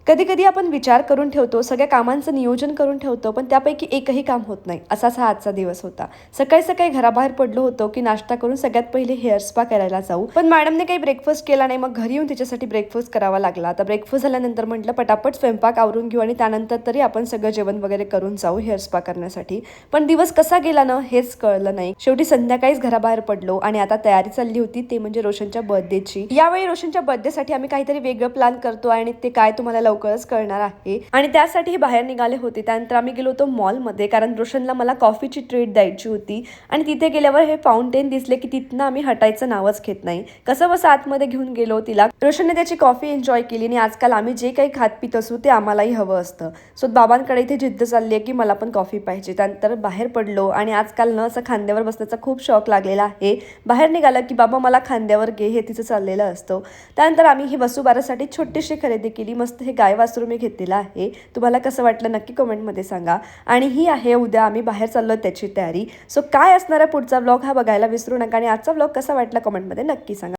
कधी कधी आपण विचार करून ठेवतो, सगळ्या कामांचं नियोजन करून ठेवतो, पण त्यापैकी एकही काम होत नाही. असाच हा आजचा दिवस होता. सकाळी सकाळी घराबाहेर पडलो होतो की नाश्ता करून सगळ्यात पहिले हेअर स्पा करायला जाऊ, पण मॅडमने काही ब्रेकफास्ट केला नाही. मग घरी येऊन तिच्यासाठी ब्रेकफास्ट करावा लागला. आता ब्रेकफास्ट झाल्यानंतर म्हटलं पटापट स्वयंपाक आवरून घेऊ आणि त्यानंतर तरी आपण सगळं जेवण वगैरे करून जाऊ हेअर स्पा करण्यासाठी. पण दिवस कसा गेला ना हेच कळलं नाही. शेवटी संध्याकाळीच घराबाहेर पडलो आणि आता तयारी चालली होती, ते म्हणजे रोशनच्या बर्थडेची. यावेळी रोशनच्या बर्थडेसाठी आम्ही काहीतरी वेगळं प्लॅन करतो आणि ते काय तुम्हाला लवकरच कळणार आहे. आणि त्यासाठी बाहेर निघाले होते. त्यानंतर आम्ही गेलो होतो मॉलमध्ये, कारण रोशनला मला कॉफीची ट्रीट द्यायची होती. आणि तिथे गेल्यावर हे फाउंटेन दिसले की तिथनं आम्ही हटायचं नावच घेत नाही. कसं बस आतमध्ये घेऊन गेलो तिला. रोशनने त्याची कॉफी एन्जॉय केली आणि आजकाल आम्ही जे काही खात पित असू ते आम्हालाही हवं असतं. सो बाबांकडे इथे जिद्द चालली आहे की मला पण कॉफी पाहिजे. त्यानंतर बाहेर पडलो आणि आजकाल न असं खांद्यावर बसण्याचा खूप शौक लागलेला आहे. बाहेर निघाला की बाबा मला खांद्यावर घे, हे तिचं चाललेलं असतं. त्यानंतर आम्ही ही वसुबारसाठी छोटीशी खरेदी केली. मस्त हे गाय वासरू मी घेतलेलं आहे. तुम्हाला कसं वाटलं नक्की कमेंटमध्ये सांगा. आणि ही आहे उद्या आम्ही बाहेर चाललो त्याची तयारी. सो काय असणार आहे पुढचा व्लॉग हा बघायला विसरू नका. आणि आजचा व्लॉग कसा वाटला कमेंटमध्ये नक्की सांगा.